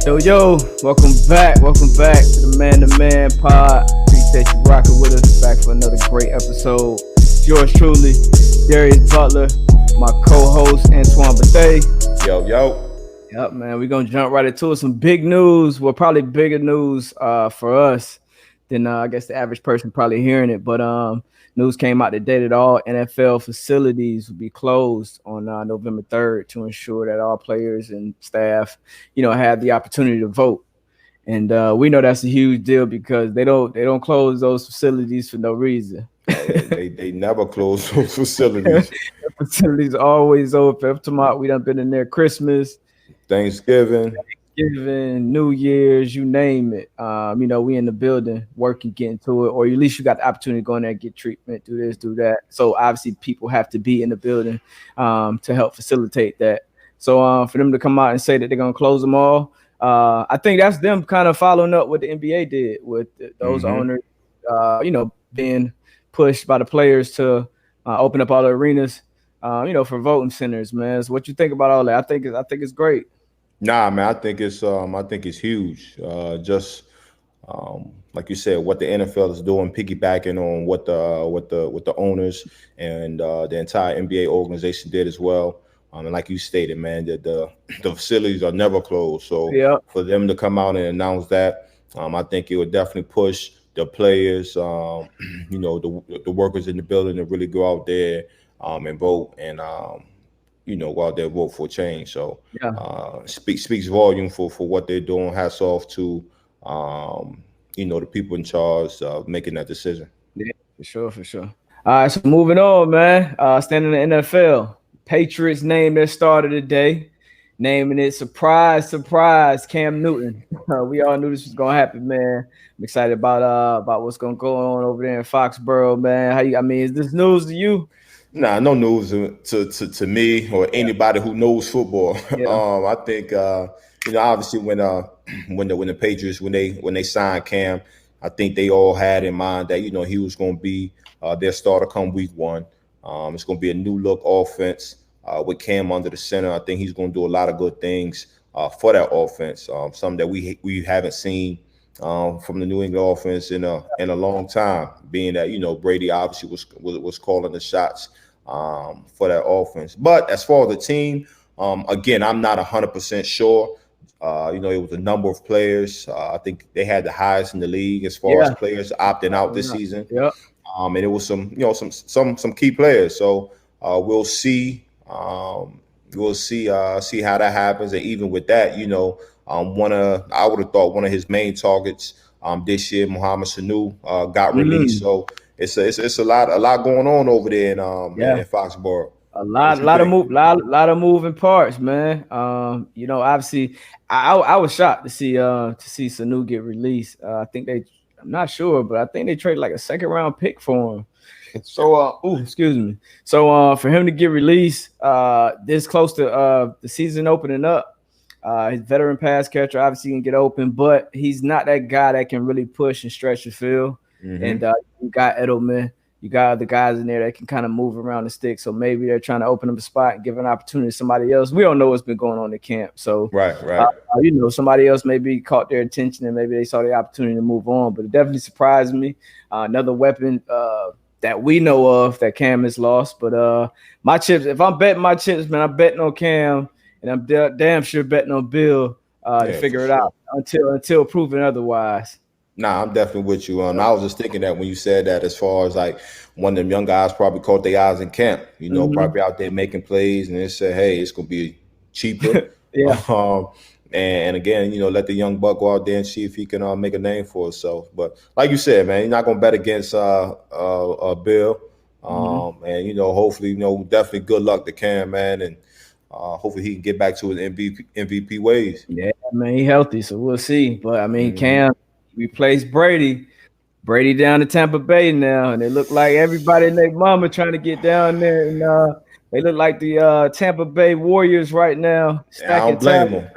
Yo, welcome back to the Man to Man Pod. Appreciate you rocking with us. Back for another great episode. It's yours truly, Darius Butler, my co-host Antoine Bethea. Yo. Yep, man, we're gonna jump right into it. Some big news. Well, probably bigger news for us than I guess the average person probably hearing it. But news came out today that all NFL facilities will be closed on November 3rd to ensure that all players and staff, have the opportunity to vote. And we know that's a huge deal because they don't close those facilities for no reason. they never close those facilities. The facilities are always open. Up to we done been in there Christmas, Thanksgiving, New Year's, you name it. We in the building working, getting to it, or at least you got the opportunity to go in there and get treatment, do this, do that. So obviously people have to be in the building to help facilitate that. So for them to come out and say that they're gonna close them all, I think that's them kind of following up what the NBA did with those owners, being pushed by the players to open up all the arenas, for voting centers, man. So what you think about all that? I think it's great. Nah, man, I think it's huge. Just like you said, what the NFL is doing, piggybacking on what the owners and the entire NBA organization did as well. And like you stated, man, that the facilities are never closed. So for them to come out and announce that, I think it would definitely push the players, the workers in the building to really go out there and vote and go out there and vote for change. So speaks volume for what they're doing. Hats off to the people in charge of making that decision. Yeah, for sure. All right, so moving on, man. Standing in the NFL, Patriots named their starter today, naming it surprise, Cam Newton. We all knew this was gonna happen, man. I'm excited about what's gonna go on over there in Foxborough, man. Is this news to you? Nah, no news to me or anybody who knows football. I think obviously when the Patriots when they signed Cam, I think they all had in mind that he was going to be their starter come week one. It's going to be a new look offense with Cam under the center. I think he's going to do a lot of good things for that offense. Something that we haven't seen from the New England offense in a long time. Being that Brady obviously was calling the shots for that offense. But as far as the team, again, I'm not 100% sure. It was a number of players. I think they had the highest in the league as far as players opting out this season. And it was some key players. So we'll see. We'll see how that happens. And even with that, I would have thought one of his main targets this year, Mohamed Sanu, got released. So it's a lot going on over there in Foxborough. A lot of moving parts, man. Obviously, I was shocked to see Sanu get released. I'm not sure, but I think they traded like a second round pick for him. So, excuse me. So, for him to get released this close to the season opening up, his veteran pass catcher obviously can get open, but he's not that guy that can really push and stretch the field. And you got Edelman. You got other guys in there that can kind of move around the stick. So maybe they're trying to open up a spot and give an opportunity to somebody else. We don't know what's been going on in camp. So, right. Somebody else maybe caught their attention and maybe they saw the opportunity to move on. But it definitely surprised me. Another weapon that we know of that Cam has lost. But my chips, if I'm betting my chips, man, I'm betting on Cam. And I'm damn sure betting on Bill to figure it out until proven otherwise. Nah, I'm definitely with you. I was just thinking that when you said that, as far as like one of them young guys probably caught their eyes in camp, probably out there making plays, and they said, "Hey, it's gonna be cheaper." And again, let the young buck go out there and see if he can make a name for himself. But like you said, man, you're not gonna bet against Bill. And hopefully, definitely good luck to Cam, man, and hopefully he can get back to his MVP ways. Yeah, man, he healthy, so we'll see. But Cam replaced Brady down to Tampa Bay now, and it look like everybody and their mama trying to get down there, and they look like the Tampa Bay Warriors right now. I don't blame them.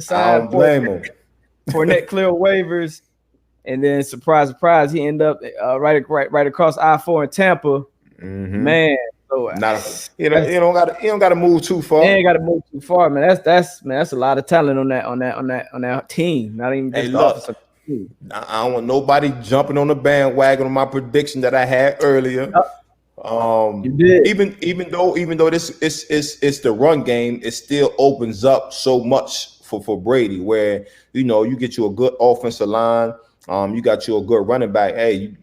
I don't blame them. Fournette clear waivers, and then surprise, he ended up right across I-4 in Tampa. Man, So Not you don't got to move too they far. ain't got to move too far, man. That's a lot of talent on that team. Not even Hey, just the look, offensive team. I don't want nobody jumping on the bandwagon on my prediction that I had earlier. Yup, you did. Even though this it's the run game, it still opens up so much for Brady. Where you get you a good offensive line, you got you a good running back. Hey,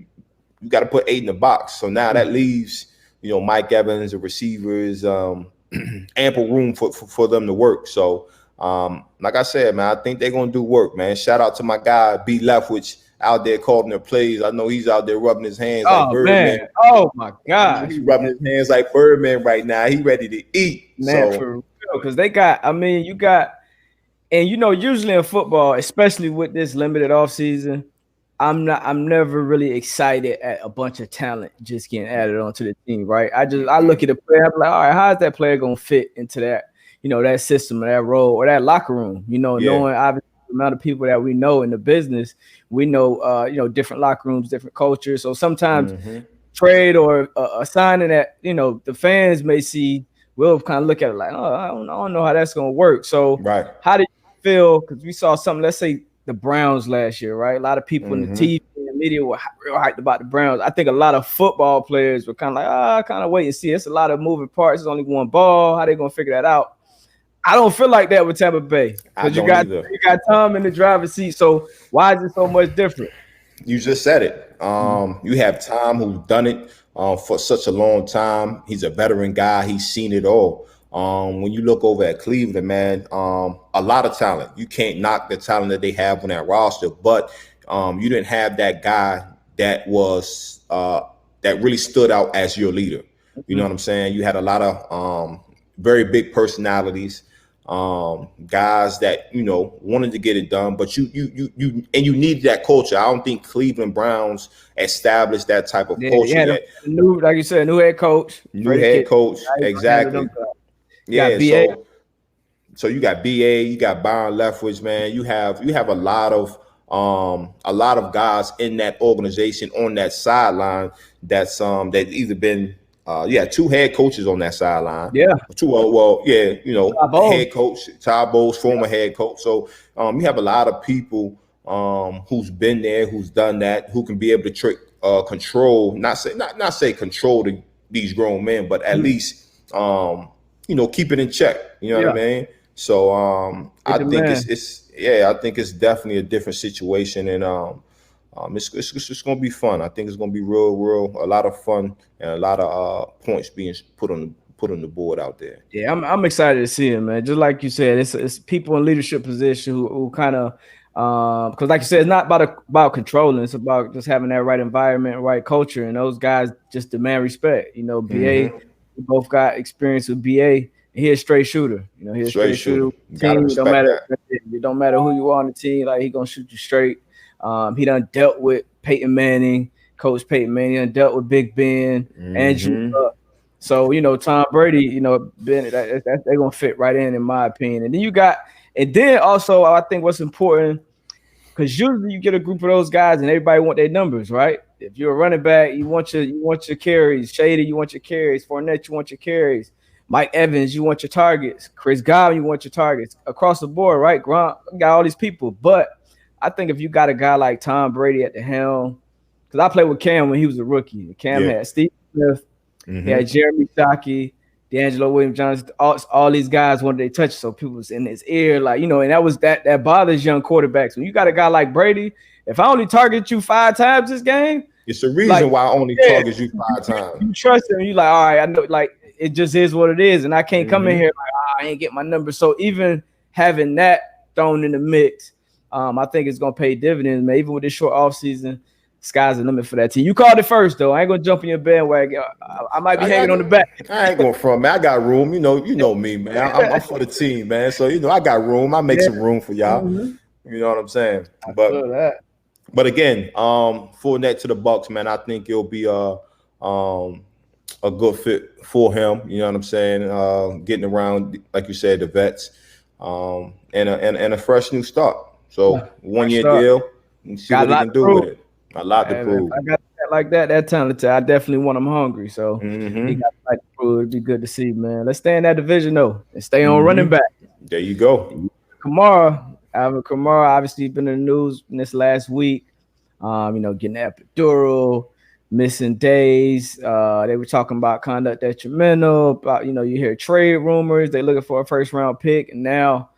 you got to put 8 in the box. So now that leaves Mike Evans, the receivers, ample room for them to work. So like I said, man, I think they're gonna do work, man. Shout out to my guy B Leftwich out there calling their plays. I know he's out there rubbing his hands like Oh Birdman. man. Oh my I know gosh, he's rubbing his hands like Birdman right now. He ready to eat. man, So for real. Because they got. I mean, you got. And usually in football, especially with this limited offseason, I'm never really excited at a bunch of talent just getting added onto the team, right? I look at the player, I'm like, all right, how is that player gonna fit into that system or that role or that locker room? Knowing obviously the amount of people that we know in the business, we know different locker rooms, different cultures. So sometimes trade or a signing that the fans may see, we'll kind of look at it like, oh, I don't know how that's gonna work. So right. how do you feel? Because we saw something, let's say the Browns last year, right? A lot of people in the TV and the media were real hyped about the Browns. I think a lot of football players were kind of like, kind of wait and see. It's a lot of moving parts. It's only one ball. How they gonna figure that out? I don't feel like that with Tampa Bay because you got Tom in the driver's seat. So why is it so much different? You just said it. You have Tom who's done it for such a long time. He's a veteran guy. He's seen it all. When you look over at Cleveland, man, a lot of talent. You can't knock the talent that they have on that roster, but you didn't have that guy that was that really stood out as your leader. You know what I'm saying? You had a lot of very big personalities, guys that wanted to get it done, but you needed that culture. I don't think Cleveland Browns established that type of culture yet. Like you said, new head coach, exactly. Yeah, so you got BA, you got Byron Leftwich, man. You have a lot of guys in that organization on that sideline that's that either been 2 head coaches on that sideline. Yeah. Head coach, Todd Bowles, former head coach. So you have a lot of people who's been there, who's done that, who can be able to control, not say control these grown men, but at least keep it in check. You know what I mean? So I think it's definitely a different situation, and it's going to be fun. I think it's going to be real, a lot of fun and a lot of points being put on the board out there. Yeah, I'm excited to see it, man. Just like you said, it's people in leadership position who kind of because like you said, it's not about controlling. It's about just having that right environment, right culture, and those guys just demand respect. BA, we both got experience with BA. He's a straight shooter. He's a straight shooter. Team, it don't matter who you are on the team. Like, he gonna shoot you straight. He done dealt with Peyton Manning, Coach Peyton Manning. He done dealt with Big Ben and Drew. So Tom Brady. They're gonna fit right in my opinion. And then also I think what's important, because usually you get a group of those guys and everybody want their numbers, right? If you're a running back, you want your carries. Shady, you want your carries. Fournette, you want your carries. Mike Evans, you want your targets. Chris Godwin, you want your targets. Across the board, right? Gronk, got all these people. But I think if you got a guy like Tom Brady at the helm, because I played with Cam when he was a rookie. Cam had Steve Smith, he had Jeremy Shockey, D'Angelo Williams-Johnson, all these guys wanted they touch, so people was in his ear, and that was that bothers young quarterbacks. When you got a guy like Brady, if I only target you 5 times this game, it's the reason why I only target you 5 times. You trust him, you like, all right, I know, like, it just is what it is, and I can't come in here like, I ain't get my number. So even having that thrown in the mix, I think it's gonna pay dividends, man. Even with this short offseason, sky's the limit for that team. You called it first, though. I ain't gonna jump in your bandwagon. I might be hanging on the back. I ain't going front, man. I got room. You know me, man. I'm for the team, man. So I got room. I make some room for y'all. You know what I'm saying? But again, full net to the Bucks, man. I think it'll be a good fit for him. You know what I'm saying? Getting around, like you said, the vets, and a fresh new start. So 1 year deal. And see what he can do with it. A lot to prove. I got that like that talented. I definitely want him hungry. So he got to crew. It'd be good to see, man. Let's stay in that division though, and stay on running Mm-hmm. back. There you go. Alvin Kamara, obviously been in the news in this last week. Getting the epidural, missing days. They were talking about conduct detrimental. About you hear trade rumors. They looking for a first round pick, and now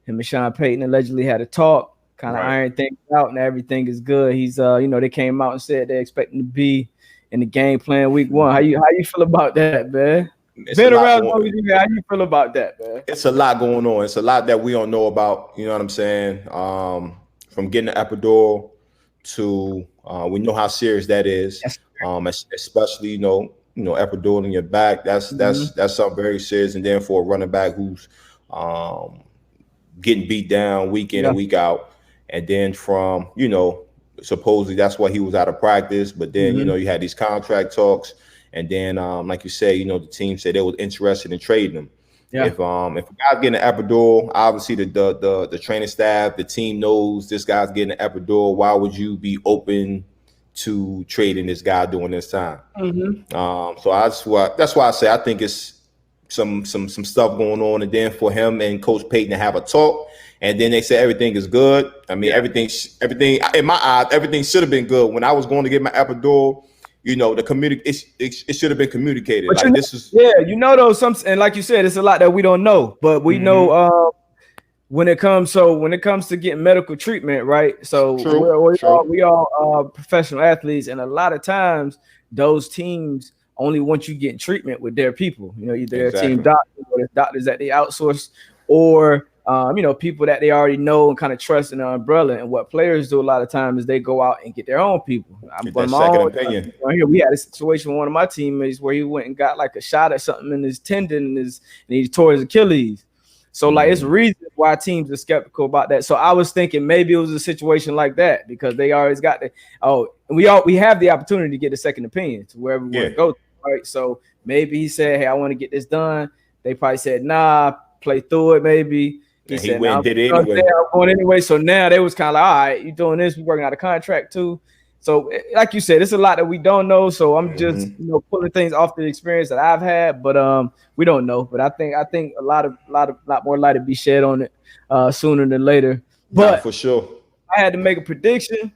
him and Sean Payton allegedly had a talk, kind of iron things out, and everything is good. He's they came out and said they're expecting to be in the game plan week 1. How you feel about that, man? Been around how you feel about that, man? It's a lot going on. It's a lot that we don't know about. You know what I'm saying? From getting the epidural to we know how serious that is. Especially epidural in your back. That's something very serious. And then for a running back who's getting beat down week in and week out, and then from supposedly that's why he was out of practice. But then you had these contract talks. And then, like you say, the team said they was interested in trading him. Yeah. If a guy's getting an epidural, obviously the training staff, the team knows this guy's getting an epidural. Why would you be open to trading this guy during this time? Mm-hmm. So that's why I say I think it's some stuff going on. And then for him and Coach Payton to have a talk, and then they say everything is good. I mean, everything in my eyes, everything should have been good when I was going to get my epidural. It should have been communicated. But and like you said, it's a lot that we don't know, but we know when it comes to getting medical treatment, right? So we all professional athletes, and a lot of times those teams only want you getting treatment with their people. Either their team doctors or doctors that they outsource, or people that they already know and kind of trust in the umbrella. And what players do a lot of times is they go out and get their own people. I'm going my own opinion. We had a situation with one of my teammates where he went and got like a shot at something in his tendon and he tore his Achilles. So it's reasons why teams are skeptical about that. So I was thinking maybe it was a situation like that because they always got we have the opportunity to get a second opinion to wherever we want to go. Right. So maybe he said, hey, I want to get this done. They probably said, nah, play through it maybe. He went and did it anyway. I'm going anyway. So now they was kind of like, all right, you doing this? We working out a contract too. So like you said, it's a lot that we don't know. So I'm just pulling things off the experience that I've had, but we don't know. But I think a lot more light to be shed on it sooner than later. But for sure, I had to make a prediction.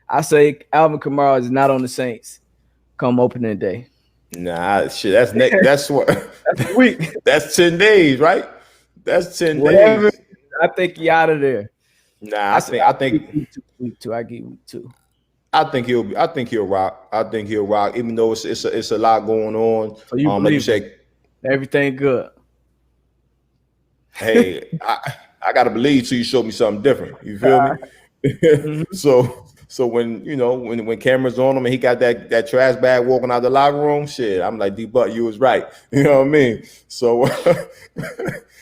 I say Alvin Kamara is not on the Saints come opening day. Nah, shit. That's what. That's a week. That's 10 days, right? That's 10 Whatever, days. I think he out of there. Nah, I think week 2. I get week 2. I think he'll rock. I think he'll rock, even though it's a lot going on. So you like you say, everything good. Hey, I gotta believe till you show me something different. You feel me? So when cameras on him and he got that trash bag walking out the locker room, shit, I'm like, D-Buck, you was right. You know what I mean? So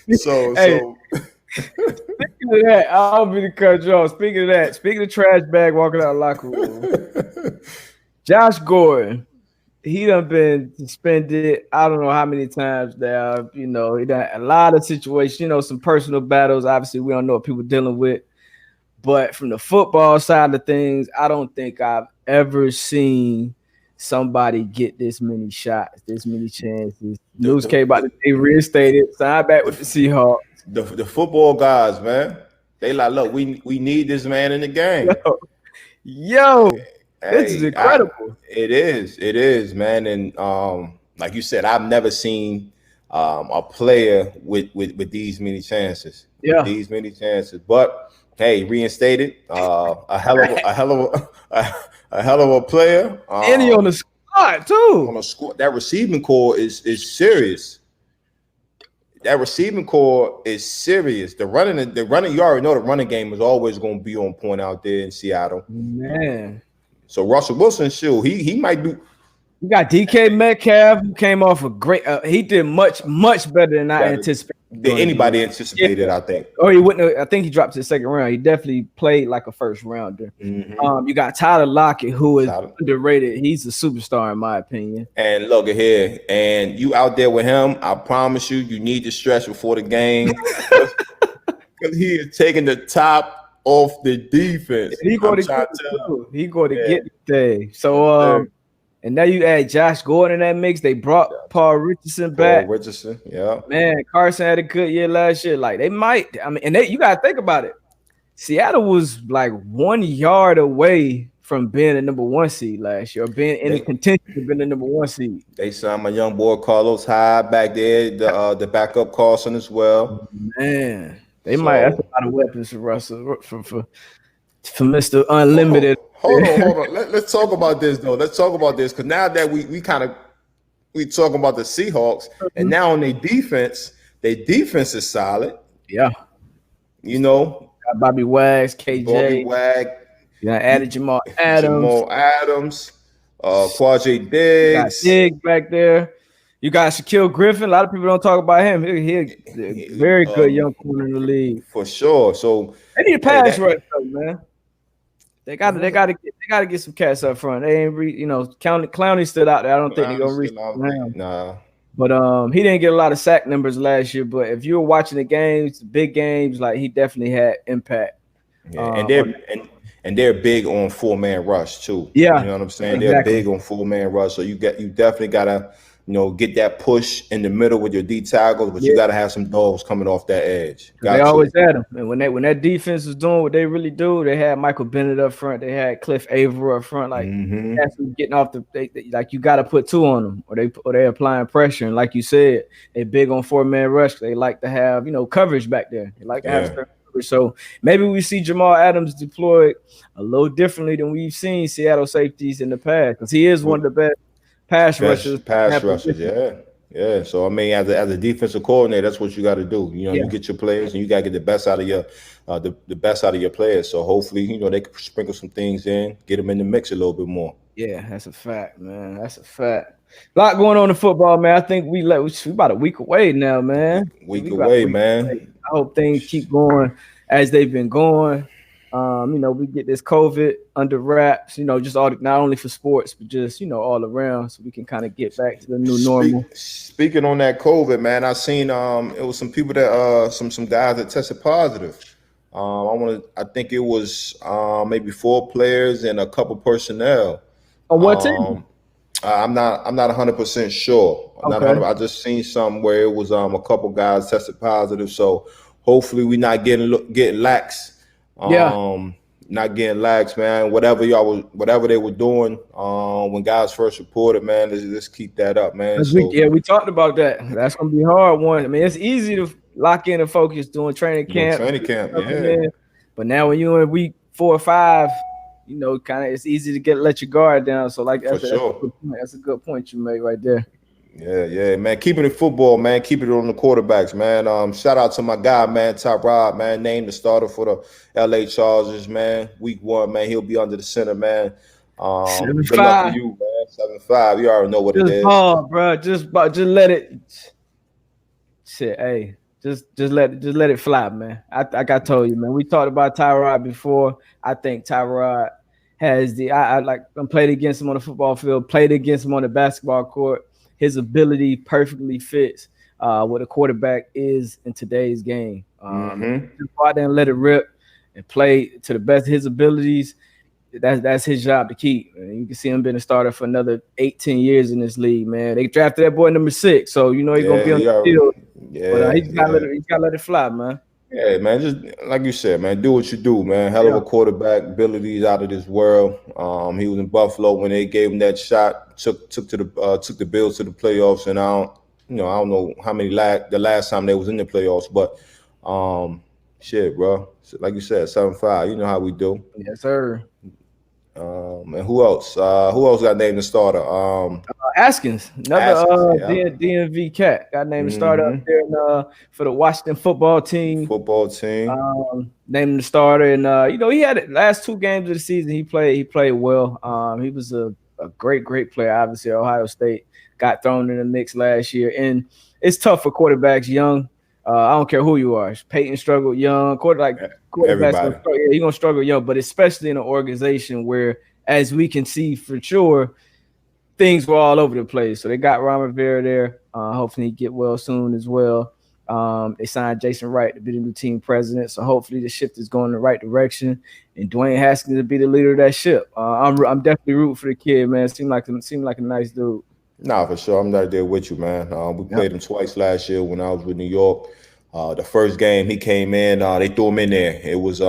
Speaking of that, I'll be the cut you off. Speaking of trash bag walking out the locker room, Josh Gordon, he done been suspended. I don't know how many times now. He done a lot of situations. Some personal battles. Obviously, we don't know what people dealing with. But from the football side of things, I don't think I've ever seen somebody get this many shots, this many chances. News came about they reinstated, signed back with the Seahawks. The football guys, man, they like, look, we need this man in the game. Yo, this is incredible. It is, man. And like you said, I've never seen a player with these many chances. Yeah, these many chances. But hey, reinstated, a hell of a player. And he on the squad too. On the squad, that receiving core is serious. That receiving core is serious. The running, you already know the running game is always going to be on point out there in Seattle. Man. So Russell Wilson, sure, he might do. You got DK Metcalf, who came off a great. He did much better than I anticipated. Than anybody anticipated, I think. Or he wouldn't. I think he dropped to the second round. He definitely played like a first rounder. You got Tyler Lockett, who is underrated. He's a superstar in my opinion. And look at here, and you out there with him. I promise you need to stretch before the game because he is taking the top off the defense. He going to get the thing. So. And now you add Josh Gordon in that mix. They brought Paul Richardson Paul back. Richardson, yeah. Man, Carson had a good year last year. Like they might. I mean, and you gotta think about it. Seattle was like 1 yard away from being a number 1 seed last year, or being in contention to being the number 1 seed. They signed my young boy Carlos Hyde back there, the backup Carson as well. Man, they might. That's a So lot of weapons for Russell for Mr. Unlimited. hold on. Let's talk about this though. Let's talk about this because now that we talking about the Seahawks, and now on their defense is solid. Yeah, you know, got Bobby Wags, KJ, Bobby Wag. You added Jamal Adams, Quadri Diggs. Got Diggs back there. You got Shaquille Griffin. A lot of people don't talk about him. He's a very good young corner in the league for sure. So they need a pass rush, though, man. They got to get some cats up front. They ain't Clowney stood out there. I don't think they're gonna reach him. Nah. But he didn't get a lot of sack numbers last year. But if you were watching the games, the big games, like he definitely had impact. Yeah, and they're big on 4-man rush too. Yeah, you know what I'm saying. Exactly. They're big on 4-man rush. So you definitely gotta get that push in the middle with your D tackles, but you gotta have some dogs coming off that edge. They always had them, and when that defense was doing what they really do, they had Michael Bennett up front. They had Cliff Averill up front. Like that's getting off like you got to put 2 on them, or they applying pressure. And like you said, they big on 4-man rush. They like to have coverage back there. They like to have coverage. So maybe we see Jamal Adams deployed a little differently than we've seen Seattle safeties in the past, because he is one of the best pass rushers. Yeah. So I mean, as a defensive coordinator, that's what you got to do. You get your players, and you got to get the best out of your the best out of your players. So hopefully, they can sprinkle some things in, get them in the mix a little bit more. Yeah, that's a fact, man. That's a fact. A lot going on in football, man. I think we about a week away now, man. Week away, man. I hope things keep going as they've been going. We get this COVID under wraps, just not only for sports, but just, all around, so we can kind of get back to the new normal. Speaking on that COVID, man, I seen it was some people that some guys that tested positive. I think it was maybe 4 players and a couple personnel. On what team? I'm not 100% sure. I just seen something where it was a couple guys tested positive. So hopefully we're not getting lax. Not getting lax, man. Whatever they were doing when guys first reported, man, let's keep that up, man. We talked about that. That's gonna be a hard one. I mean, it's easy to lock in and focus doing training camp. But now when you're in week 4 or 5, kind of it's easy to let your guard down. So that's a good point you made right there. Yeah, man. Keeping it football, man. Keeping it on the quarterbacks, man. Shout out to my guy, man, Tyrod, man. Named the starter for the LA Chargers, man. Week 1, man. He'll be under the center, man. Good luck to you, man. 7-5. You already know what it is. Bro. Just let it. Shit, hey. Just let it fly, man. Like I told you, man. We talked about Tyrod before. I think Tyrod has I'm played against him on the football field, played against him on the basketball court. His ability perfectly fits what a quarterback is in today's game. Just go out there and let it rip and play to the best of his abilities. That's his job to keep. And you can see him being a starter for another 18 years in this league, man. They drafted that boy number 6, so he's gonna be on the field. But he's gotta let it fly, man. Yeah, man. Just like you said, man, do what you do, man. Hell of a quarterback, abilities out of this world. He was in Buffalo when they gave him that shot. Took the Bills to the playoffs, and I don't know how many the last time they was in the playoffs, but shit, bro. Like you said, 7-5. You know how we do. Yes, sir. And who else? Who else got named the starter? Askins, another DMV cat, got named the starter up there for the Washington football team. Named the starter, and he had it last 2 games of the season. He played well. He was a great player. Obviously, Ohio State got thrown in the mix last year, and it's tough for quarterbacks young. I don't care who you are. Peyton struggled young. Quarterbacks, he's gonna struggle young, but especially in an organization where, as we can see for sure, things were all over the place. So they got Ron Rivera there. Hopefully he get well soon as well. They signed Jason Wright to be the new team president. So hopefully the shift is going in the right direction, and Dwayne Haskins to be the leader of that ship. I'm definitely rooting for the kid, man. Seemed like a nice dude. Nah, for sure. I'm right there with you, man. We played him twice last year when I was with New York. The first game he came in, they threw him in there. It was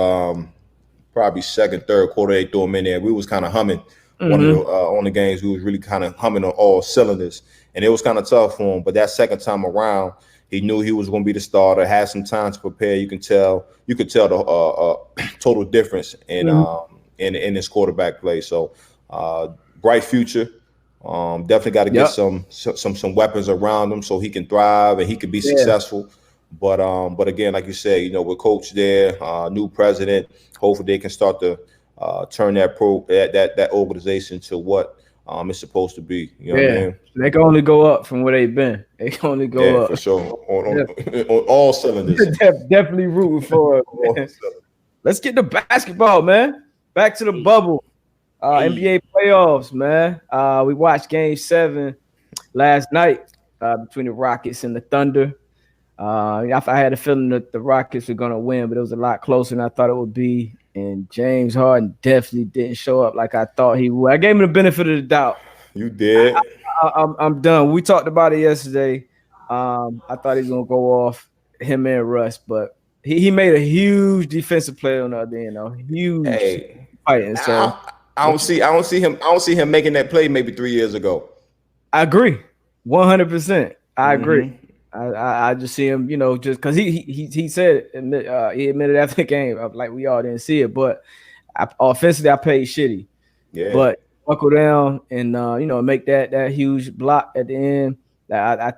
probably second, third quarter they threw him in there. We was kind of humming. One of the only games we was really kind of humming on all cylinders, and it was kind of tough for him. But that second time around, he knew he was going to be the starter. Had some time to prepare. You could tell the total difference in his quarterback play. So bright future. Definitely got to get some weapons around him so he can thrive and he can be successful. But again, like you said, you know, with coach there, new president, hopefully they can start to turn that organization to what it's supposed to be. You know what I mean? They can only go up from where they've been. They can only go up for sure on all cylinders. Definitely rooting for it. Let's get to basketball, man. Back to the bubble. NBA playoffs, man. We watched Game 7 last night between the Rockets and the Thunder. I had a feeling that the Rockets were going to win, but it was a lot closer than I thought it would be. And James Harden definitely didn't show up like I thought he would. I gave him the benefit of the doubt. You did. I'm done. We talked about it yesterday. I thought he was going to go off, him and Russ, but he made a huge defensive play on the other end, though. Huge fighting. So I don't see him making that play maybe 3 years ago. I agree. 100%. I agree. I just see him, you know, just because he said he admitted after the game, like we all didn't see it, but offensively I played shitty. Yeah. But buckle down and you know, make that huge block at the end. I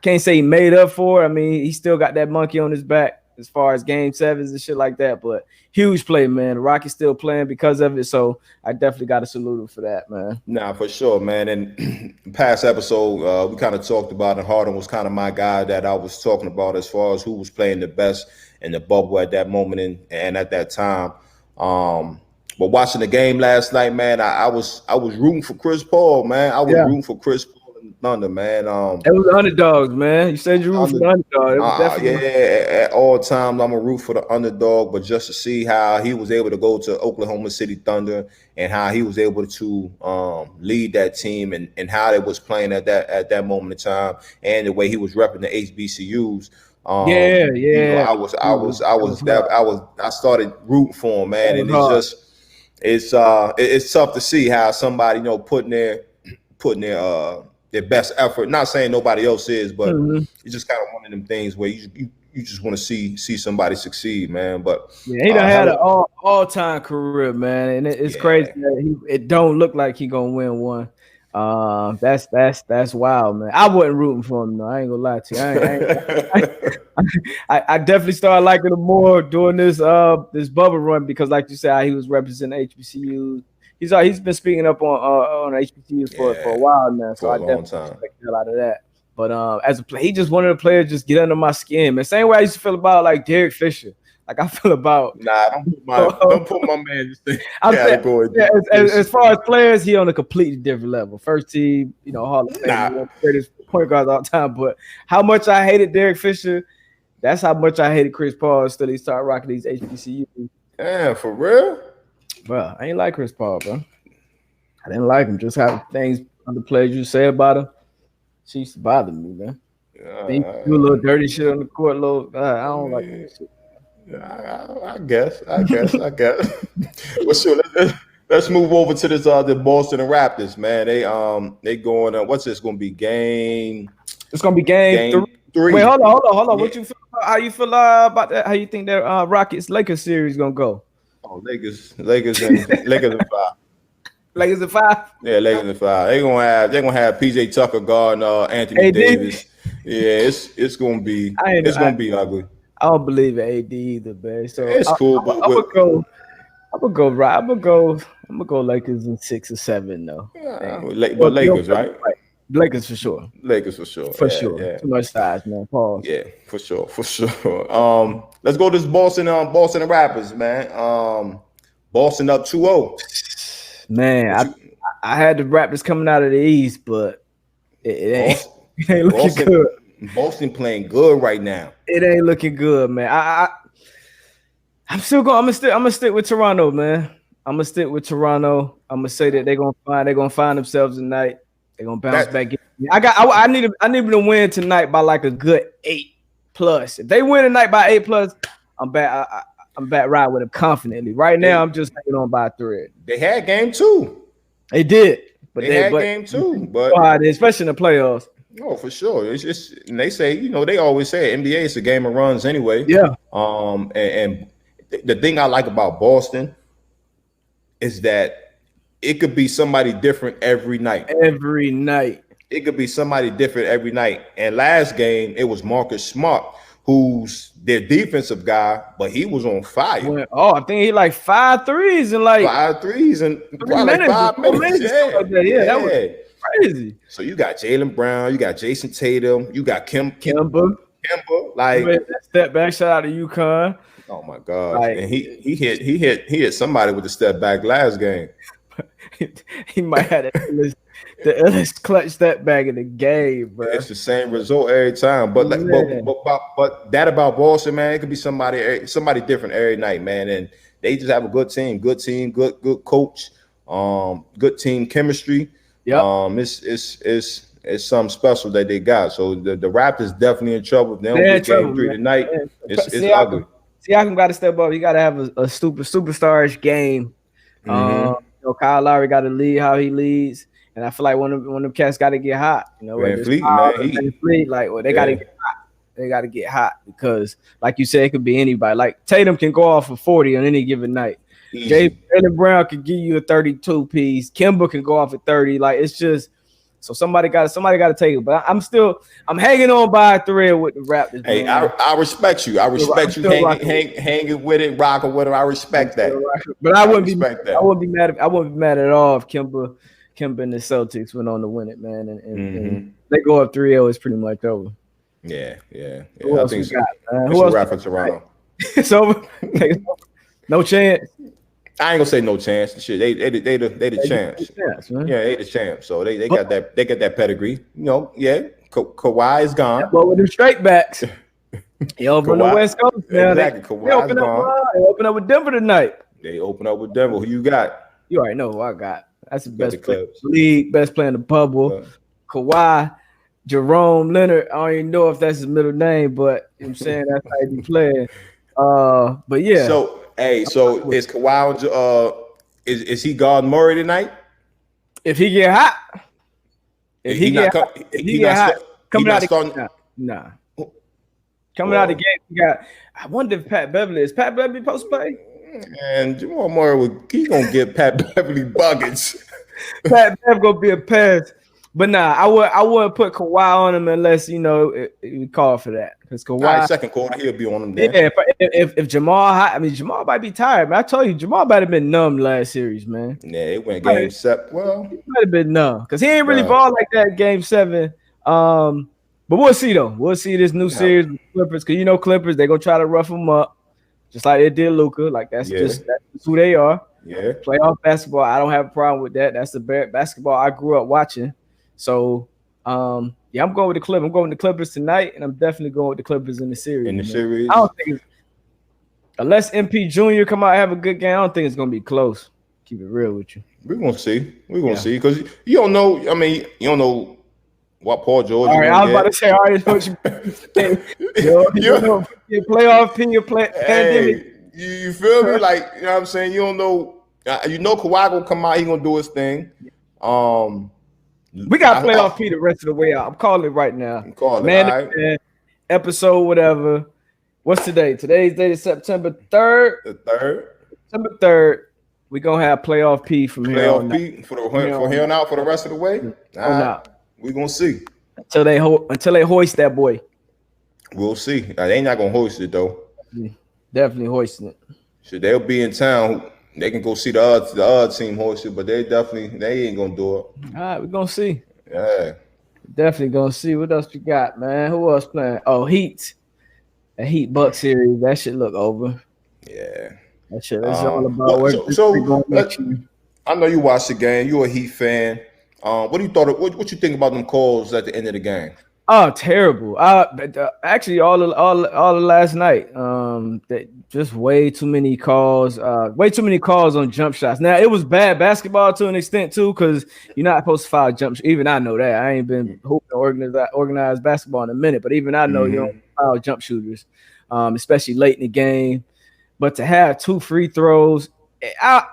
can't say he made up for it. I mean, he still got that monkey on his back as far as Game 7s and shit like that. But huge play, man. The Rockets still playing because of it, so I definitely got to salute him for that, man. Nah, for sure, man. And past episode, we kind of talked about it. Harden was kind of my guy that I was talking about as far as who was playing the best in the bubble at that moment and at that time. But watching the game last night, man, I was rooting for Chris Paul, man. I was rooting for Chris Paul in Thunder, man. It was the underdogs, man. You said you root for the underdog. At all times I'm a root for the underdog, but just to see how he was able to go to Oklahoma City Thunder and how he was able to lead that team and how they was playing at that moment in time and the way he was repping the HBCUs. You know, I started rooting for him, man, and it's tough to see how somebody, you know, putting their best effort. Not saying nobody else is, but it's just kind of one of them things where you just want to see somebody succeed, man. But he done had an all-time career, man, and it's crazy that it don't look like he gonna win one. That's wild, man. I wasn't rooting for him, though. I ain't gonna lie to you. I definitely started liking him more during this bubble run because, like you said, he was representing HBCUs. He's been speaking up on HBCUs for a while now, so I definitely respect the hell out of that. But as a player, he just one of the players just get under my skin, man. Same way I used to feel about like Derek Fisher. Like I feel about don't put my man as far as players, he on a completely different level. First team, you know, Hall of Fame, greatest point guards all time. But how much I hated Derek Fisher, that's how much I hated Chris Paul until he started rocking these HBCUs. Yeah, for real? Bro, I ain't like Chris Paul, bro. I didn't like him. Just how things other players you say about him, she used to bother me, man. He do a little dirty shit on the court, I don't like that shit. I guess. Well, sure. Let's move over to this the Boston Raptors, man. They going. What's this going to be? It's going to be game 3. Wait, hold on. Yeah. What you feel? How you feel about that? How you think that Rockets Lakers series going to go? Oh, Lakers and 5. Lakers and 5. Yeah, Lakers and 5. They're gonna have PJ Tucker guarding Anthony Davis. Yeah, it's gonna be ugly. I don't believe in AD either, man. So it's cool. I'm gonna go Lakers in 6 or 7 though. But Lakers, right? Lakers for sure. Yeah. Too much size, man. Pause. Yeah, for sure. Let's go to this Boston Raptors, man. Boston up 2-0. Man, I had the Raptors coming out of the East, but it ain't looking good. Boston playing good right now. It ain't looking good, man. I'm gonna stick with Toronto, man. I'm gonna stick with Toronto. I'm gonna say that they're gonna find themselves tonight. They're gonna bounce back. I need them to win tonight by like a good 8+. If they win tonight by 8+, I'm back. I'm back right with them confidently. Right now, I'm just hanging on by a thread. They had game 2. They did, but they had game 2. But especially in the playoffs. Oh, for sure. It's just, and they say, they always say NBA is a game of runs anyway. Yeah. And the thing I like about Boston is that it could be somebody different every night. Every night. It could be somebody different every night. And last game, it was Marcus Smart, who's their defensive guy, but he was on fire. I think he like 5 threes and like 5 threes and probably like 5 minutes. Yeah, that was crazy. So you got Jaylen Brown, you got Jason Tatum, you got Kemba. Like that step back, shout out to UConn. Oh my God! Like, and he hit somebody with a step back last game. He might have the illest clutch step back in the game, bro. It's the same result every time. But but that about Boston, man, it could be somebody different every night, man. And they just have a good team, good coach, good team chemistry. Yeah, it's something special that they got. So the Raptors definitely in trouble. If they don't get game 3 tonight, it's ugly. Siakam got to step up. He got to have a superstarish game. Kyle Lowry got to lead how he leads, and I feel like one of them cats got to get hot. Van Fleet, man, they got to get hot. They got to get hot because, like you said, it could be anybody. Like Tatum can go off for 40 on any given night. Jaylen Brown can give you a 32 piece. Kemba can go off at 30. Like it's just. So somebody got to take it, but I'm hanging on by a thread with the Raptors. Hey, I respect you. I respect you hanging with it, rocking with it. I respect that. But I wouldn't be mad at all if Kemba and the Celtics went on to win it, man. And they go up 3-0, it's pretty much over. Yeah. Who else think we got? Who else? Raptors Toronto. It's over. No chance. I ain't gonna say no chance. Shit, they the champs. Yeah, they the champs. So they got that pedigree. Kawhi is gone. But with them straight backs, he over on the West Coast now. Exactly. Kawhi's gone. They open up with Denver tonight. They open up with Denver. Who you got? You already know who I got. That's the best player in the league, best player in the bubble. Kawhi, Jerome Leonard. I don't even know if that's his middle name, but I'm saying that's how he be playing. But yeah. So is Kawhi is he guarding Murray tonight? If he get hot, coming out of the game, I wonder if Pat Beverly is Pat Beverly supposed to play? And Jamal Murray he gonna get Pat Beverly buckets. Pat Bev gonna be a pass. But nah, I wouldn't put Kawhi on him unless we call for that. Because Kawhi second quarter he'll be on him then. Yeah, if Jamal, Jamal might be tired, man. I told you Jamal might have been numb last series, man. Yeah, it went game 7. Well, he might have been numb because he ain't really ball like that game 7. But we'll see though. We'll see this new series with Clippers because Clippers they're gonna try to rough them up just like they did Luka. Like that's who they are. Yeah, playoff basketball. I don't have a problem with that. That's the basketball I grew up watching. So, I'm going with the Clippers. I'm going with the Clippers tonight, and I'm definitely going with the Clippers in the series. I don't think unless MP Jr. come out and have a good game, I don't think it's going to be close. Keep it real with you. We're going to see. We're going to see because you don't know. I mean, you don't know what Paul George. All right, I was about to say, all right, what you playoff P, you play pandemic. You feel me? Like, you know what I'm saying? You don't know. Kawhi going to come out. He going to do his thing. We got playoff P the rest of the way out. I'm calling it right now. Man, episode whatever. What's today? Today's date is September 3rd. The 3rd. September 3rd. We're going to have playoff P from here on out. Playoff P for here on out for the rest of the way? We're going to see. Until they hoist that boy. We'll see. They not going to hoist it, though. Definitely hoisting it. So they'll be in town. They can go see the other team hoisted, but they ain't gonna do it. All right, we're gonna see. Yeah, definitely gonna see. What else we got, man? Who else playing? Oh, Heat. A Heat Buck series. That should look over. Yeah, that shit. That's all about. I know you watched the game. You're a Heat fan. What do you thought? What you think about them calls at the end of the game? Oh, terrible. Actually, all of last night. That just way too many calls. Way too many calls on jump shots. Now it was bad basketball to an extent too, because you're not supposed to foul jump. Even I know that. I ain't been hooping organized basketball in a minute, but even I know you don't foul jump shooters, especially late in the game. But to have 2 free throws, I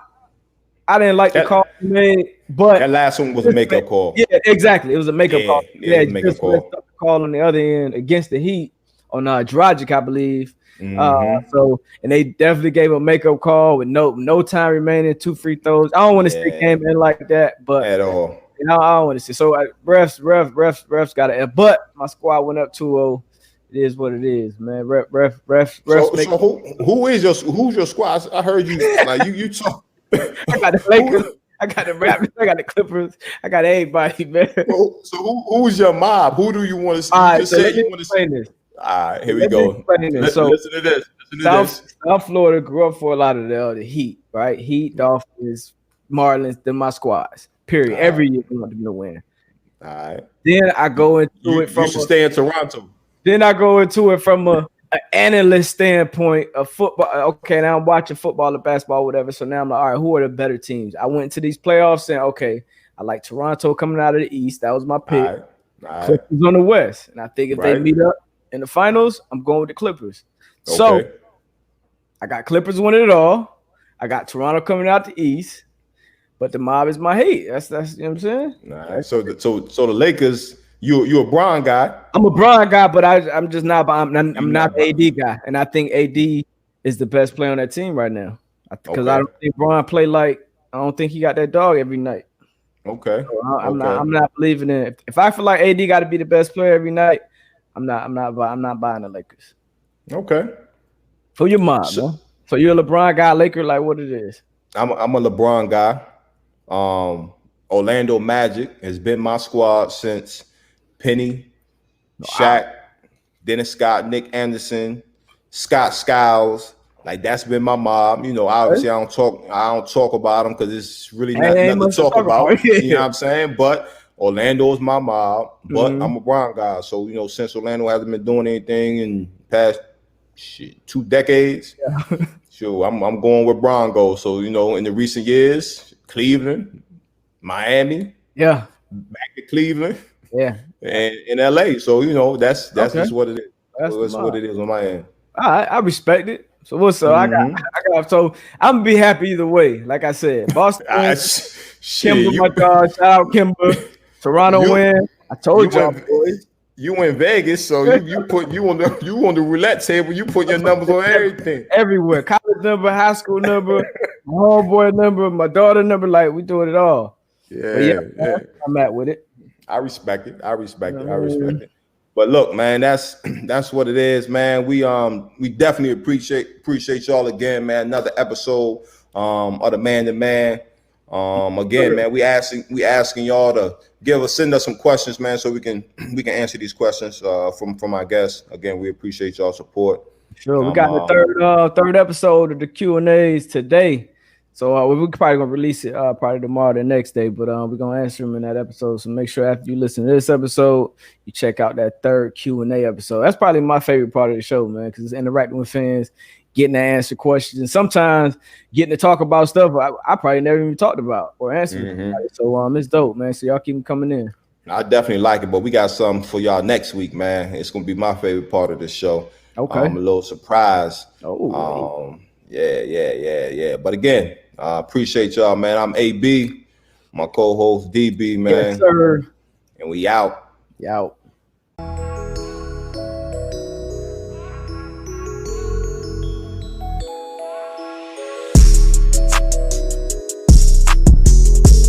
didn't like the call he made, but that last one was a makeup call. Yeah, exactly. It was a makeup call. Yeah, makeup call on the other end against the Heat on Dragic, I believe. So, and they definitely gave a makeup call with no time remaining, 2 free throws. I don't want to see the game in like that, but at all. You know, I don't want to see. So refs got it. But my squad went up 2-0. It is what it is, man. Refs. So who's your squad? I heard you like you talk. I got the Lakers. I got the Raptors. I got the Clippers. I got everybody, man. So who's your mob? Who do you want to see? All right, so let me explain this. All right, here we go. So listen to this. South Florida grew up for a lot of the Heat, right? Heat, Dolphins, Marlins, they're my squads. Period. All Every year we want them to win. All right. Then I go into it from you should stay in Toronto. Then I go into it from an analyst standpoint of football. Okay, now I'm watching football or basketball, whatever. So now I'm like, all right, who are the better teams? I went into these playoffs saying, okay, I like Toronto coming out of the East. That was my pick. All right. Clippers on the West. And I think if they meet up in the finals, I'm going with the Clippers. Okay. So I got Clippers winning it all. I got Toronto coming out the East. But the mob is my hate. That's you know what I'm saying? All right. So the Lakers, you're a Bron guy. I'm a Bron guy, but I'm just not. I'm not the AD guy, and I think AD is the best player on that team right now. Because I don't think Bron play like. I don't think he got that dog every night. Okay. So I'm not believing in it. If I feel like AD got to be the best player every night, I'm not buying the Lakers. Okay. For your mom, so you're a LeBron guy, Laker, like what it is. I'm a LeBron guy. Orlando Magic has been my squad since Penny, Shaq, Dennis Scott, Nick Anderson, Scott Skiles. Like that's been my mob. You know, obviously I don't talk about them because it's really nothing to talk about. You know what I'm saying? But Orlando is my mob. But I'm a Bron guy. So, you know, since Orlando hasn't been doing anything in past 2 decades, sure, I'm going with Broncos. So, you know, in the recent years, Cleveland, Miami, back to Cleveland, and in LA. So, you know, that's just what it is. That's what it is on my end. All right, I respect it. So what's up? I got. So I'm gonna be happy either way. Like I said, Boston, Kimber, my dog. Shout out Kimber. Toronto win. I told y'all, boys. You in Vegas, so you on the roulette table. You put your numbers on everything, everywhere. College number, high school number, my homeboy number, my daughter number. Like we doing it all. Yeah. I'm at with it. I respect it. I respect it. But look, man, that's what it is, man. We definitely appreciate y'all again, man. Another episode of the Man to Man. Again, man, we asking y'all to send us some questions, man, so we can answer these questions from our guests. Again, we appreciate y'all support. Sure, we got the third episode of the Q&As today. So we're probably gonna release it probably tomorrow, the next day. But we're gonna answer them in that episode. So make sure after you listen to this episode, you check out that third Q&A episode. That's probably my favorite part of the show, man, because it's interacting with fans, getting to answer questions, and sometimes getting to talk about stuff I probably never even talked about or answered. So it's dope, man. So y'all keep them coming in. I definitely like it, but we got something for y'all next week, man. It's gonna be my favorite part of the show. Okay, I'm a little surprised. Yeah. But again, appreciate y'all, man. I'm AB, my co-host DB, man. Yes, sir. And we out. You out.